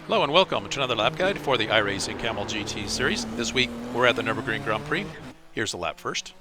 Hello and welcome to another lap guide for the iRacing Camel GT series. This week we're at the Nürburgring Grand Prix. Here's the lap first.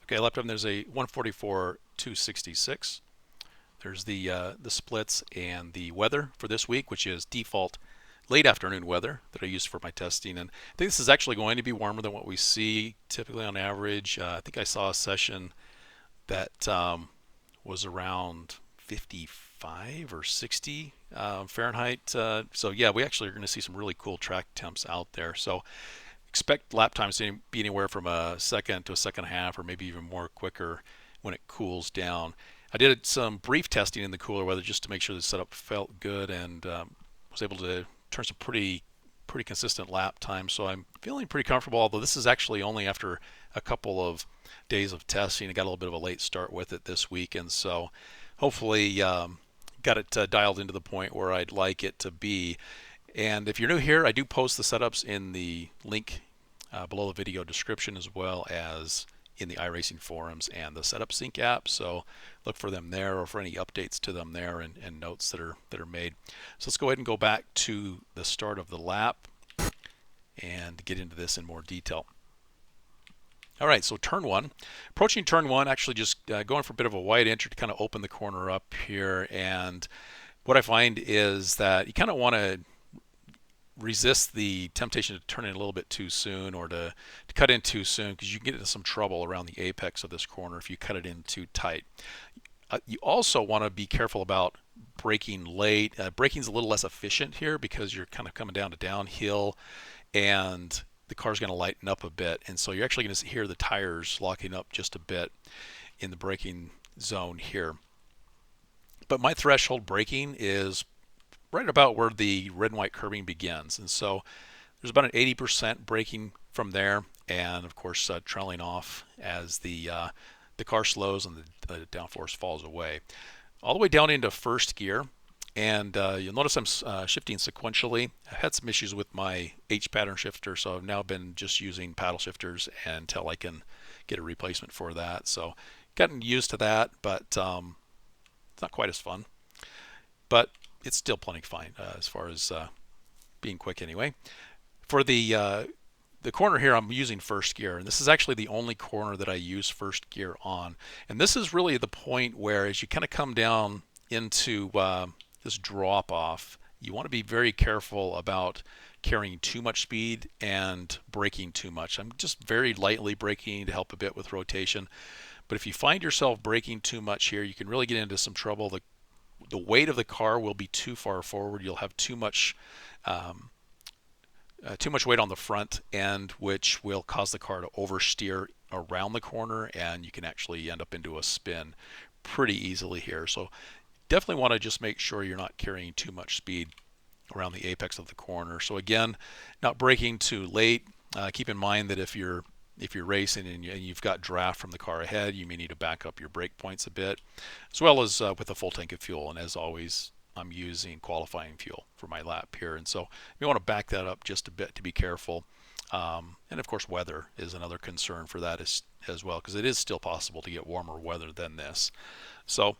Okay, left of them there's a 144.266. There's the splits and the weather for this week, which is default late afternoon weather that I use for my testing. And I think this is actually going to be warmer than what we see typically on average. I think I saw a session that was around 55 or 60 Fahrenheit. So yeah, we actually are going to see some really cool track temps out there. So expect lap times to be anywhere from a second to a second and a half, or maybe even more quicker when it cools down. I did some brief testing in the cooler weather just to make sure the setup felt good, and was able to turn some pretty consistent lap time. So I'm feeling pretty comfortable. Although this is actually only after a couple of days of testing. I got a little bit of a late start with it this week, and so hopefully got it dialed into the point where I'd like it to be. And if you're new here, I do post the setups in the link below the video description, as well as in the iRacing forums and the Setup Sync app. So look for them there, or for any updates to them there, and notes that are made. So let's go ahead and go back to the start of the lap and get into this in more detail. All right, so turn one. Approaching turn one, actually just going for a bit of a wide entry to kind of open the corner up here. And what I find is that you kind of want to resist the temptation to turn in a little bit too soon, or to cut in too soon, because you can get into some trouble around the apex of this corner if you cut it in too tight. You also want to be careful about braking late. Braking's a little less efficient here because you're kind of coming down to downhill, and the car's going to lighten up a bit, and so you're actually going to hear the tires locking up just a bit in the braking zone here. But my threshold braking is right about where the red and white curbing begins, and so there's about an 80% braking from there, and of course trailing off as the car slows and the downforce falls away, all the way down into first gear. And you'll notice I'm shifting sequentially. I had some issues with my H pattern shifter, so I've now been just using paddle shifters until I can get a replacement for that. So gotten used to that, but it's not quite as fun. But it's still plenty fine as far as being quick anyway. For the corner here, I'm using first gear, and this is actually the only corner that I use first gear on. And this is really the point where, as you kind of come down into this drop off, you want to be very careful about carrying too much speed and braking too much. I'm just very lightly braking to help a bit with rotation. But if you find yourself braking too much here, you can really get into some trouble. The weight of the car will be too far forward. You'll have too much weight on the front end, which will cause the car to oversteer around the corner, and you can actually end up into a spin pretty easily here. So definitely want to just make sure you're not carrying too much speed around the apex of the corner. So again, not braking too late. Keep in mind that if you're racing and you've got draft from the car ahead, you may need to back up your brake points a bit, as well as with a full tank of fuel. And as always, I'm using qualifying fuel for my lap here, and so you want to back that up just a bit to be careful. And of course, weather is another concern for that as well, because it is still possible to get warmer weather than this. So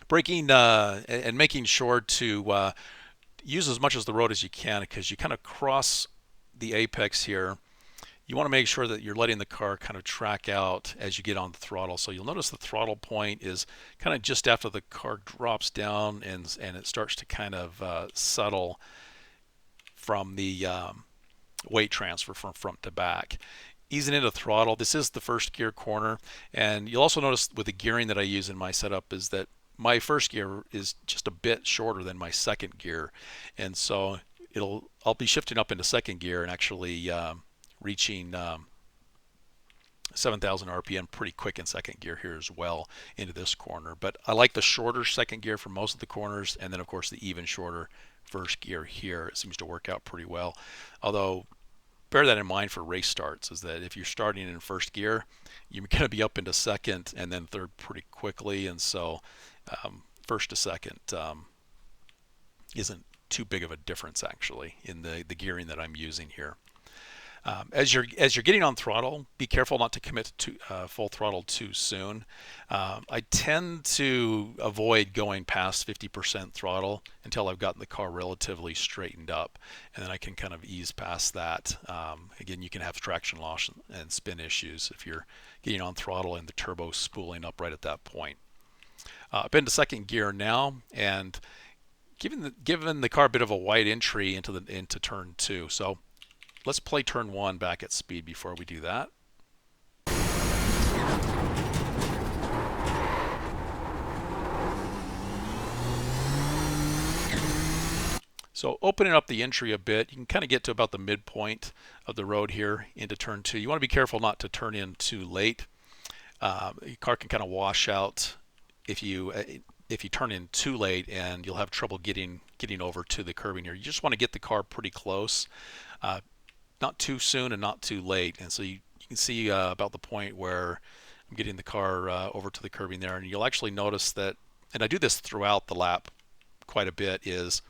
braking and making sure to use as much as the road as you can, because you kind of cross the apex here. You want to make sure that you're letting the car kind of track out as you get on the throttle. So you'll notice the throttle point is kind of just after the car drops down, and it starts to kind of settle from the weight transfer from front to back. Easing into throttle. This is the first gear corner, and you'll also notice with the gearing that I use in my setup is that my first gear is just a bit shorter than my second gear, and so I'll be shifting up into second gear and actually reaching 7,000 RPM pretty quick in second gear here as well into this corner. But I like the shorter second gear for most of the corners, and then of course the even shorter first gear here. It seems to work out pretty well. Although bear that in mind for race starts, is that if you're starting in first gear, you're going to be up into second and then third pretty quickly, and so first to second isn't too big of a difference actually in the gearing that I'm using here. As you're getting on throttle, be careful not to commit to full throttle too soon. I tend to avoid going past 50% throttle until I've gotten the car relatively straightened up, and then I can kind of ease past that. Again, you can have traction loss and spin issues if you're getting on throttle and the turbo spooling up right at that point. Up into second gear now, and giving the car a bit of a wide entry into turn two. So let's play turn one back at speed before we do that. So opening up the entry a bit, you can kind of get to about the midpoint of the road here into turn two. You want to be careful not to turn in too late. Your car can kind of wash out if you turn in too late, and you'll have trouble getting over to the curbing here. You just want to get the car pretty close, not too soon and not too late. And so you can see about the point where I'm getting the car over to the curbing there, and you'll actually notice that, and I do this throughout the lap quite a bit, is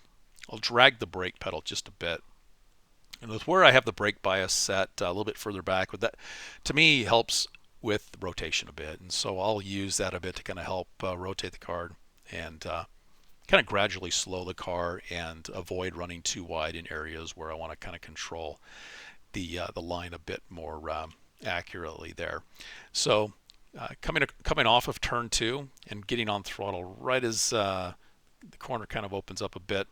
I'll drag the brake pedal just a bit. And with where I have the brake bias set a little bit further back, with that, to me, helps with rotation a bit. And so I'll use that a bit to kind of help rotate the car and kind of gradually slow the car and avoid running too wide in areas where I want to kind of control the line a bit more accurately there. So coming off of turn two and getting on throttle right as the corner kind of opens up a bit,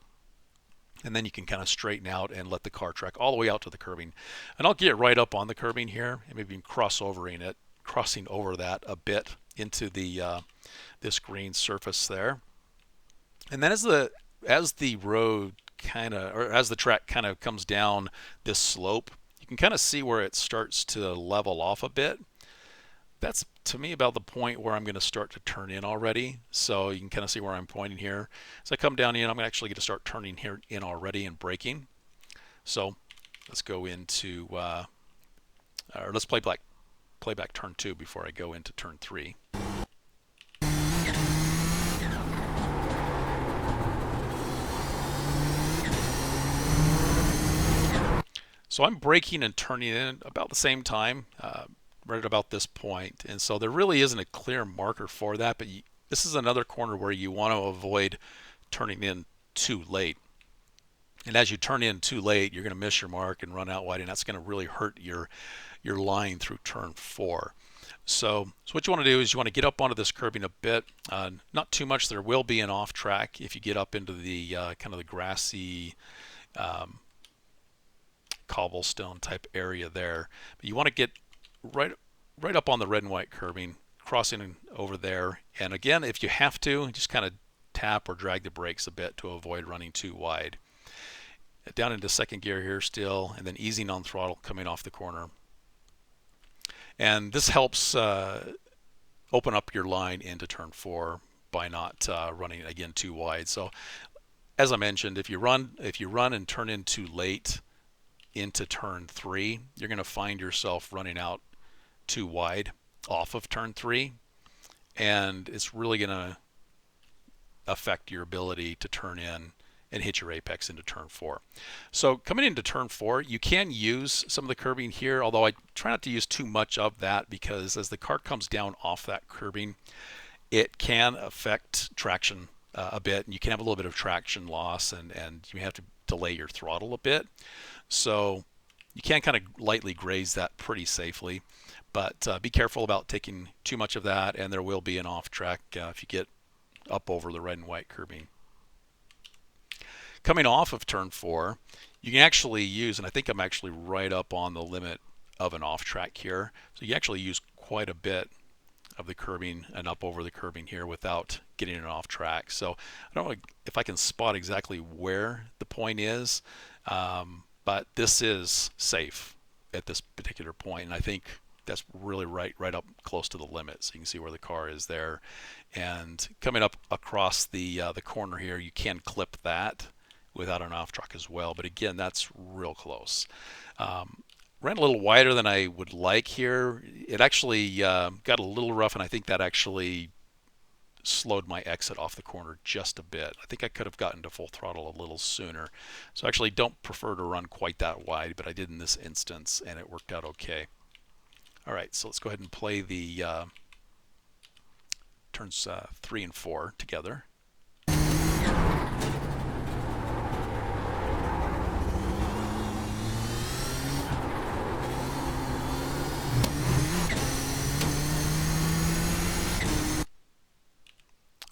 and then you can kind of straighten out and let the car track all the way out to the curbing. And I'll get right up on the curbing here and maybe crossing over that a bit into the this green surface there. And then as the road kind of, or as the track kind of comes down this slope, you can kind of see where it starts to level off a bit. That's to me about the point where I'm going to start to turn in already. So you can kind of see where I'm pointing here. As I come down in, I'm actually going to start turning here in already and braking. So let's go into, or let's play back turn two before I go into turn three. So I'm braking and turning in about the same time, right at about this point. And so there really isn't a clear marker for that, but this is another corner where you want to avoid turning in too late. And as you turn in too late, you're going to miss your mark and run out wide, and that's going to really hurt your line through turn four. So what you want to do is you want to get up onto this curbing a bit, not too much. There will be an off track if you get up into the kind of the grassy cobblestone type area there. But you want to get right up on the red and white curbing, crossing over there. And again, if you have to, just kind of tap or drag the brakes a bit to avoid running too wide. Down into second gear here still, and then easing on throttle coming off the corner. And this helps open up your line into turn 4 by not running again too wide. So as I mentioned, if you run and turn in too late into turn 3, you're going to find yourself running out too wide off of turn 3, and it's really going to affect your ability to turn in and hit your apex into turn 4. So coming into turn 4, you can use some of the curbing here, although I try not to use too much of that, because as the car comes down off that curbing, it can affect traction a bit, and you can have a little bit of traction loss, and you have to delay your throttle a bit. So you can kind of lightly graze that pretty safely, but be careful about taking too much of that, and there will be an off track if you get up over the red and white curbing. Coming off of turn 4, you can actually use, and I think I'm actually right up on the limit of an off track here, so you actually use quite a bit of the curbing and up over the curbing here without getting it off track. So I don't know if I can spot exactly where the point is, but this is safe at this particular point, and I think that's really right up close to the limit. So you can see where the car is there, and coming up across the corner here, you can clip that without an off track as well. But again, that's real close. Ran a little wider than I would like here. It actually got a little rough, and I think that actually slowed my exit off the corner just a bit. I think I could have gotten to full throttle a little sooner. So I actually don't prefer to run quite that wide, but I did in this instance, and it worked out okay. All right, so let's go ahead and play the turns 3 and 4 together.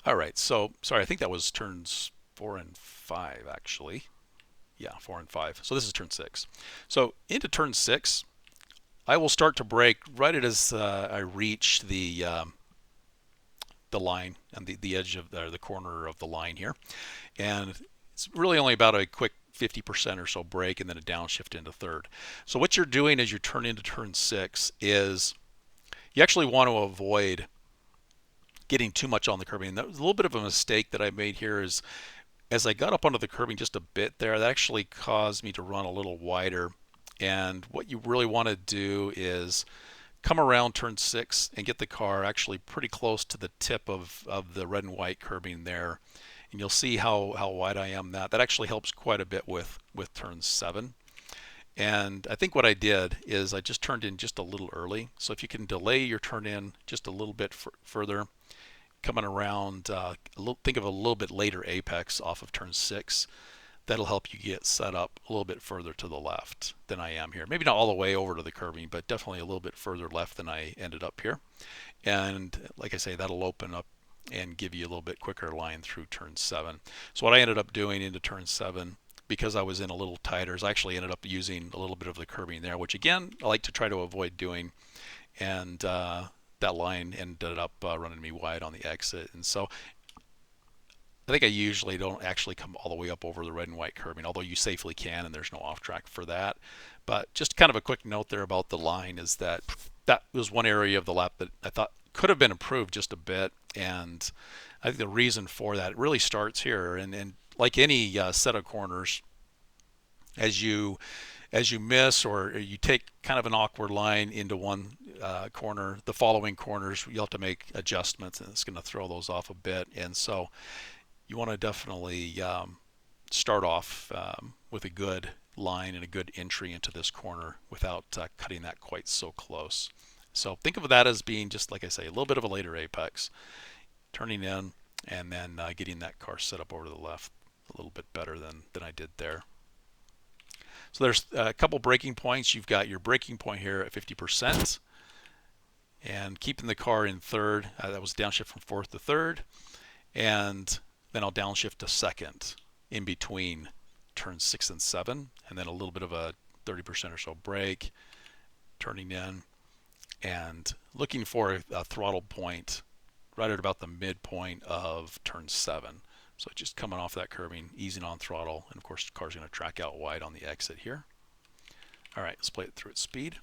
All right, so sorry, I think that was turns 4 and 5 actually. Yeah, 4 and 5. So this is turn 6. So into turn 6, I will start to brake right as I reach the line and the edge of the corner of the line here, and it's really only about a quick 50% or so brake and then a downshift into third. So what you're doing as you turn into turn 6 is you actually want to avoid getting too much on the curbing. That was a little bit of a mistake that I made here, is as I got up onto the curbing just a bit there, that actually caused me to run a little wider. And what you really want to do is come around turn 6 and get the car actually pretty close to the tip of the red and white curbing there. And you'll see how wide I am. That actually helps quite a bit with turn 7. And I think what I did is I just turned in just a little early. So if you can delay your turn in just a little bit further, coming around, think of a little bit later apex off of turn 6. That'll help you get set up a little bit further to the left than I am here. Maybe not all the way over to the curbing, but definitely a little bit further left than I ended up here. And like I say, that'll open up and give you a little bit quicker line through turn 7. So what I ended up doing into turn 7, because I was in a little tighter, is I actually ended up using a little bit of the curbing there, which again, I like to try to avoid doing. And that line ended up running me wide on the exit. And so I think I usually don't actually come all the way up over the red and white curbing, although you safely can, and there's no off track for that. But just kind of a quick note there about the line is that was one area of the lap that I thought could have been improved just a bit. And I think the reason for that, it really starts here. And like any set of corners, as you miss or you take kind of an awkward line into one corner, the following corners you'll have to make adjustments, and it's going to throw those off a bit. And so you want to definitely start off with a good line and a good entry into this corner without cutting that quite so close. So think of that as being, just like I say, a little bit of a later apex, turning in and then getting that car set up over to the left a little bit better than I did there. So there's a couple braking points. You've got your braking point here at 50%, and keeping the car in third. That was downshift from fourth to third, and then I'll downshift to second in between turns 6 and 7, and then a little bit of a 30% or so brake, turning in and looking for a throttle point right at about the midpoint of turn 7. So just coming off that curbing, easing on throttle, and of course the car's going to track out wide on the exit here. All right, let's play it through its speed.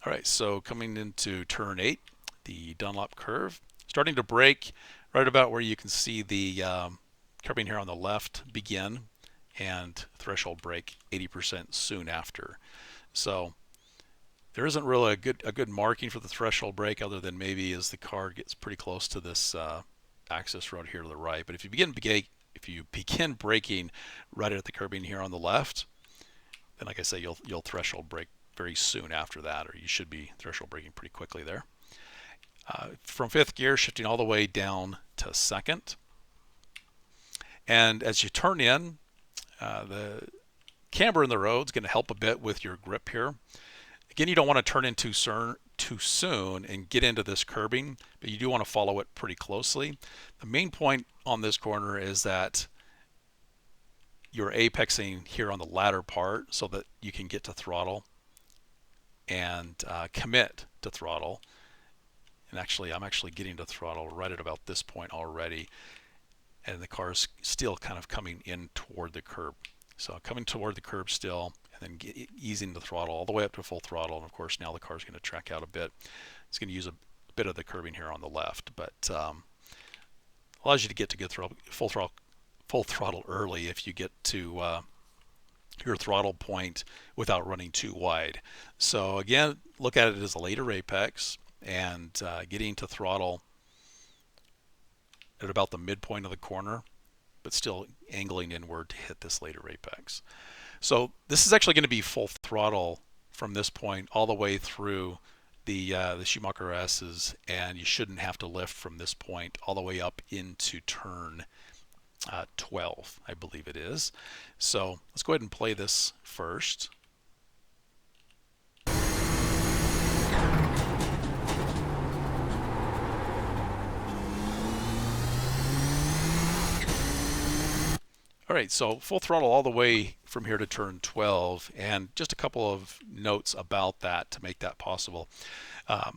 All right, so coming into turn 8, the Dunlop curve, starting to brake right about where you can see the curbing here on the left begin, and threshold brake 80% soon after. So there isn't really a good marking for the threshold brake, other than maybe as the car gets pretty close to this access road here to the right. But if you begin braking right at the curbing here on the left, then like I say, you'll threshold brake very soon after that, or you should be threshold braking pretty quickly there. From fifth gear, shifting all the way down to second. And as you turn in, the camber in the road is going to help a bit with your grip here. Again, you don't want to turn in too soon and get into this curbing, but you do want to follow it pretty closely. The main point on this corner is that you're apexing here on the latter part so that you can get to throttle and commit to throttle. And actually, I'm actually getting to throttle right at about this point already, and the car's still kind of coming in toward the curb. So coming toward the curb still, and then easing the throttle all the way up to full throttle. And of course, now the car's going to track out a bit. It's going to use a bit of the curbing here on the left, but allows you to get to full throttle early if you get to your throttle point without running too wide. So again, look at it as a later apex, and getting to throttle at about the midpoint of the corner, but still angling inward to hit this later apex. So this is actually going to be full throttle from this point all the way through the Schumacher S's, and you shouldn't have to lift from this point all the way up into turn 12, I believe it is. So let's go ahead and play this first. All right, so full throttle all the way from here to turn 12, and just a couple of notes about that to make that possible. I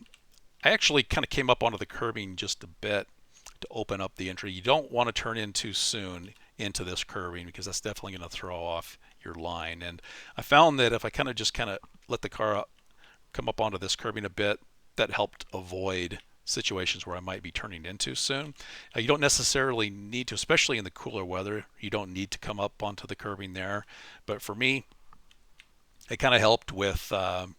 actually kind of came up onto the curbing just a bit to open up the entry. You don't want to turn in too soon into this curbing, because that's definitely going to throw off your line. And I found that if I kind of let the car come up onto this curbing a bit, that helped avoid situations where I might be turning in too soon. You don't necessarily need to, especially in the cooler weather, you don't need to come up onto the curbing there. But for me, it kind of helped with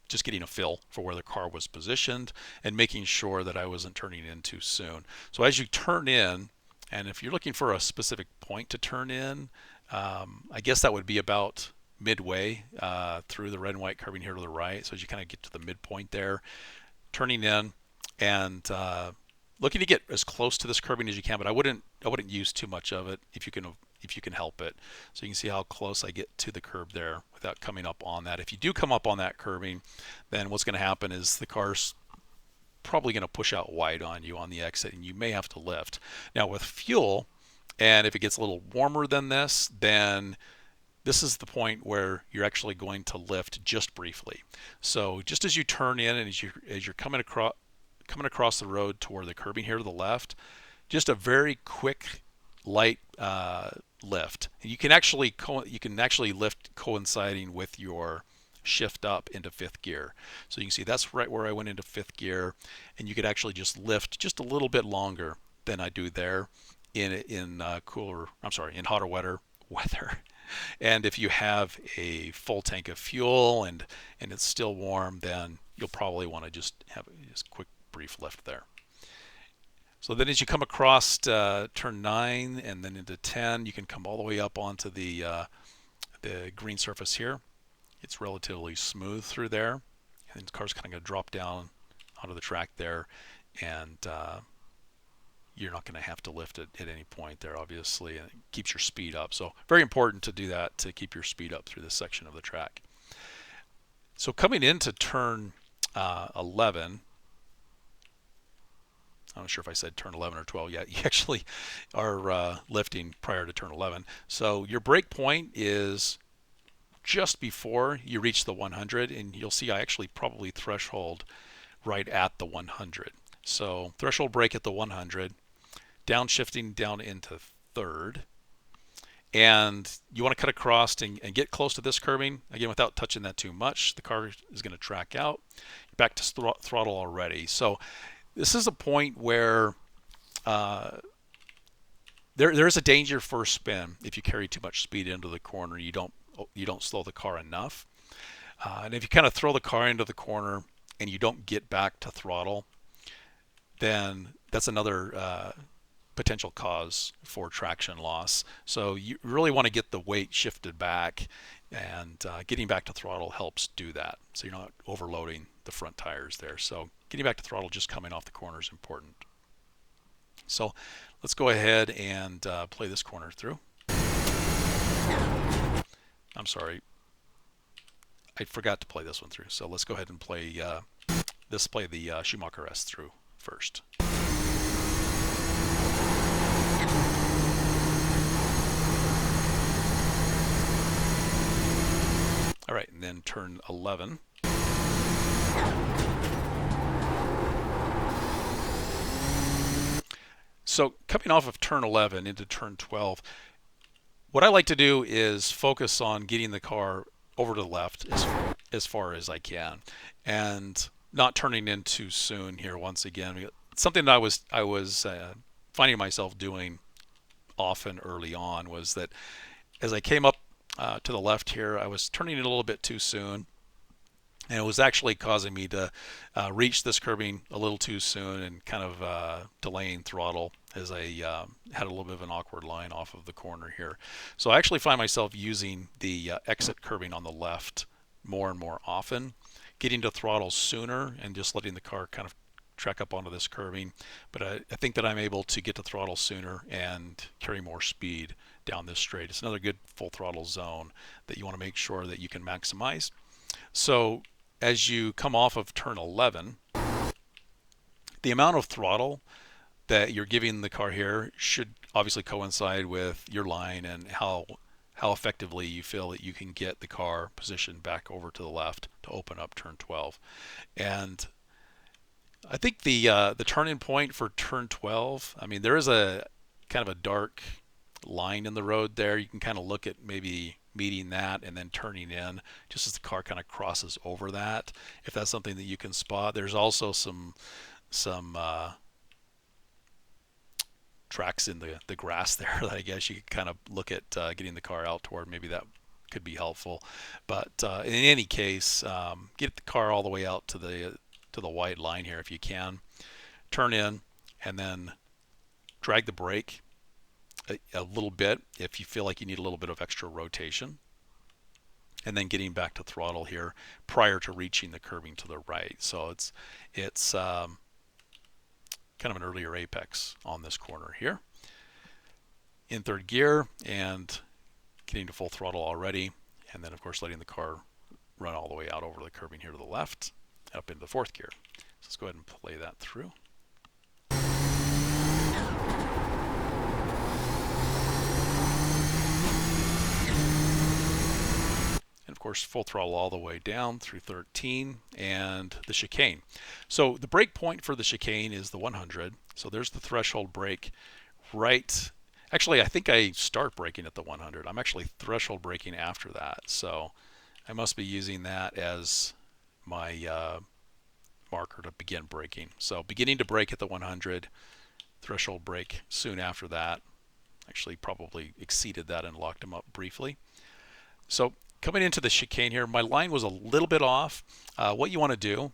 just getting a feel for where the car was positioned and making sure that I wasn't turning in too soon. So as you turn in, and if you're looking for a specific point to turn in, I guess that would be about midway through the red and white curbing here to the right. So as you kind of get to the midpoint there, turning in, and looking to get as close to this curbing as you can, but I wouldn't use too much of it if you can help it. So you can see how close I get to the curb there without coming up on that. If you do come up on that curbing, then what's going to happen is the car's probably going to push out wide on you on the exit, and you may have to lift. Now with fuel, and if it gets a little warmer than this, then this is the point where you're actually going to lift just briefly. So just as you turn in and as you're coming across the road toward the curbing here to the left, just a very quick, light lift. And you can actually lift coinciding with your shift up into fifth gear. So you can see that's right where I went into fifth gear, and you could actually just lift just a little bit longer than I do there in hotter, wetter weather. And if you have a full tank of fuel and it's still warm, then you'll probably want to just have a quick brief lift there. So then as you come across turn 9 and then into 10, you can come all the way up onto the green surface here. It's relatively smooth through there, and the car's kind of going to drop down onto the track there, and you're not going to have to lift it at any point there, obviously, and it keeps your speed up. So very important to do that, to keep your speed up through this section of the track. So coming into turn 11, I'm not sure if I said turn 11 or 12 yet. You actually are lifting prior to turn 11. So your brake point is just before you reach the 100, and you'll see I actually probably threshold right at the 100. So threshold brake at the 100, downshifting down into third, and you want to cut across and get close to this curbing again without touching that too much. The car is going to track out. Back to throttle already. So this is a point where there is a danger for a spin if you carry too much speed into the corner. You don't slow the car enough, and if you kind of throw the car into the corner and you don't get back to throttle, then that's another potential cause for traction loss. So you really want to get the weight shifted back, and getting back to throttle helps do that. So you're not overloading the front tires there. So getting back to throttle just coming off the corner is important. So let's go ahead and play this corner through. I'm sorry, I forgot to play this one through. So let's go ahead and play the Schumacher S through first. All right, and then turn 11. So coming off of turn 11 into turn 12, what I like to do is focus on getting the car over to the left as far as I can, and not turning in too soon here once again. Something that I was finding myself doing often early on was that as I came up to the left here, I was turning in a little bit too soon, and it was actually causing me to reach this curbing a little too soon and kind of delaying throttle as I had a little bit of an awkward line off of the corner here. So I actually find myself using the exit curbing on the left more and more often, getting to throttle sooner and just letting the car kind of track up onto this curbing. But I think that I'm able to get to throttle sooner and carry more speed down this straight. It's another good full throttle zone that you want to make sure that you can maximize. So as you come off of turn 11, the amount of throttle that you're giving the car here should obviously coincide with your line and how effectively you feel that you can get the car positioned back over to the left to open up turn 12. And I think the turning point for turn 12, I mean, there is a kind of a dark line in the road there. You can kind of look at maybe meeting that and then turning in just as the car kind of crosses over that, if that's something that you can spot. There's also some tracks in the grass there that I guess you could kind of look at getting the car out toward. Maybe that could be helpful. But in any case, get the car all the way out to the white line here if you can. Turn in and then drag the brake a little bit if you feel like you need a little bit of extra rotation, and then getting back to throttle here prior to reaching the curbing to the right. So it's kind of an earlier apex on this corner here. In third gear and getting to full throttle already, and then of course letting the car run all the way out over the curbing here to the left, up into the fourth gear. So let's go ahead and play that through. And of course full throttle all the way down through 13 and the chicane. So the brake point for the chicane is the 100. So there's the threshold brake right. Actually, I think I start braking at the 100. I'm actually threshold braking after that. So I must be using that as my marker to begin braking. So beginning to brake at the 100, threshold brake soon after that. Actually probably exceeded that and locked them up briefly. So coming into the chicane here, my line was a little bit off. What you want to do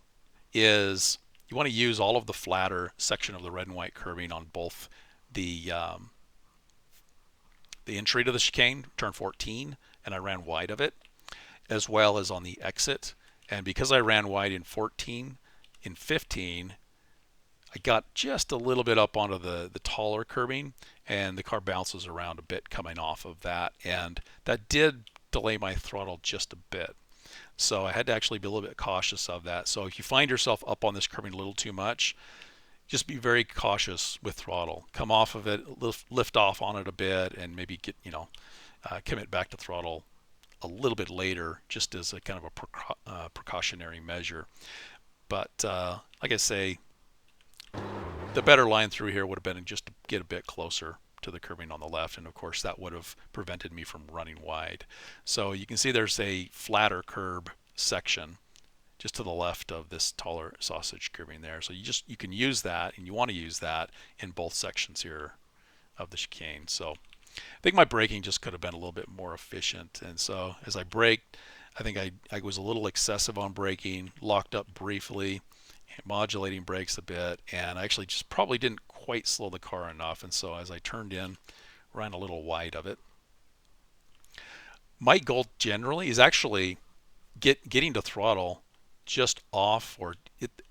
is you want to use all of the flatter section of the red and white curbing on both the entry to the chicane, turn 14, and I ran wide of it, as well as on the exit. And because I ran wide in 14, in 15, I got just a little bit up onto the taller curbing, and the car bounces around a bit coming off of that, and that did delay my throttle just a bit. So I had to actually be a little bit cautious of that. So if you find yourself up on this curbing a little too much, just be very cautious with throttle. Come off of it, lift off on it a bit, and maybe get commit back to throttle a little bit later, just as a kind of a precautionary measure. But like I say, the better line through here would have been just to get a bit closer to the curbing on the left, and of course that would have prevented me from running wide. So you can see there's a flatter curb section just to the left of this taller sausage curbing there. So you can use that, and you want to use that in both sections here of the chicane. So I think my braking just could have been a little bit more efficient. And so as I braked, I think I was a little excessive on braking, locked up briefly, modulating brakes a bit, and I actually just probably didn't quite slow the car enough. And so as I turned in, ran a little wide of it. My goal generally is actually getting to throttle just off or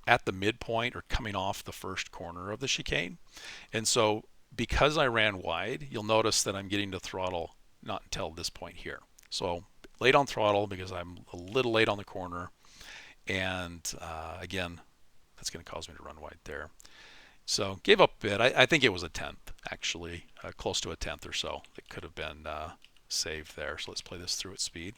at the midpoint or coming off the first corner of the chicane. And so because I ran wide, you'll notice that I'm getting to throttle not until this point here. So late on throttle because I'm a little late on the corner, and again, that's going to cause me to run wide there. So gave up a bit. I think it was a tenth, actually, close to a tenth or so. It could have been saved there. So let's play this through at speed.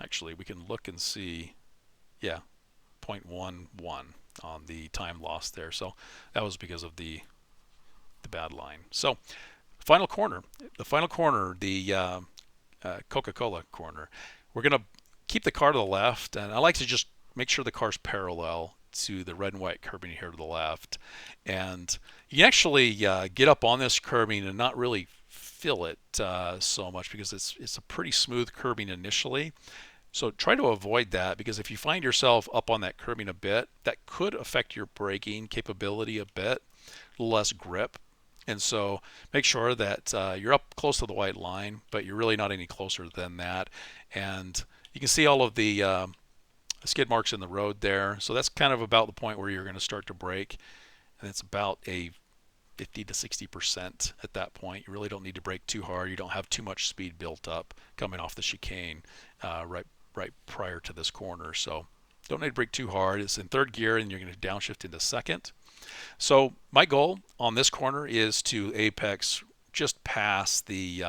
Actually, we can look and see, yeah, 0.11 on the time lost there. So that was because of the bad line. So final corner, the Coca-Cola corner. We're going to keep the car to the left, and I like to just make sure the car's parallel to the red and white curbing here to the left. And you can actually get up on this curbing and not really feel it so much because it's a pretty smooth curbing initially. So try to avoid that, because if you find yourself up on that curbing a bit, that could affect your braking capability a bit, less grip. And so make sure that you're up close to the white line, but you're really not any closer than that. And you can see all of the skid marks in the road there. So that's kind of about the point where you're going to start to brake. And it's about a 50 to 60% at that point. You really don't need to brake too hard. You don't have too much speed built up coming off the chicane right prior to this corner. So don't need to brake too hard. It's in third gear, and you're going to downshift into second. So my goal on this corner is to apex just past the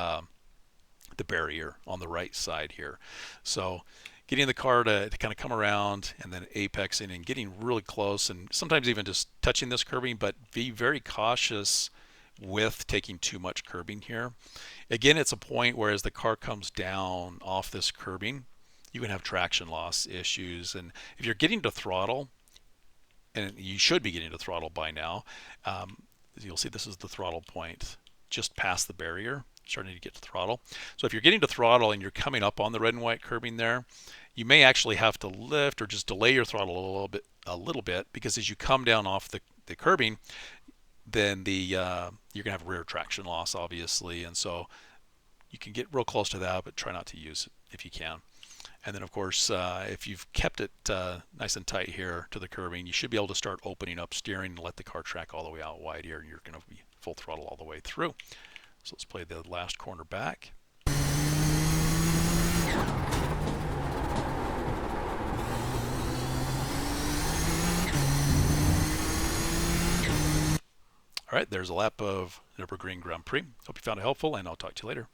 barrier on the right side here. So getting the car to kind of come around and then apexing and getting really close, and sometimes even just touching this curbing, but be very cautious with taking too much curbing here. Again, it's a point where as the car comes down off this curbing, you can have traction loss issues. And if you're getting to throttle, and you should be getting to throttle by now, you'll see this is the throttle point just past the barrier, starting to get to throttle. So if you're getting to throttle and you're coming up on the red and white curbing there, you may actually have to lift or just delay your throttle a little bit, because as you come down off the curbing, then you're going to have rear traction loss, obviously. And so you can get real close to that, but try not to use it if you can. And then, of course, if you've kept it nice and tight here to the curbing, you should be able to start opening up steering and let the car track all the way out wide here, and you're going to be full throttle all the way through. So let's play the last corner back. All right, there's a lap of Nürburgring Grand Prix. Hope you found it helpful, and I'll talk to you later.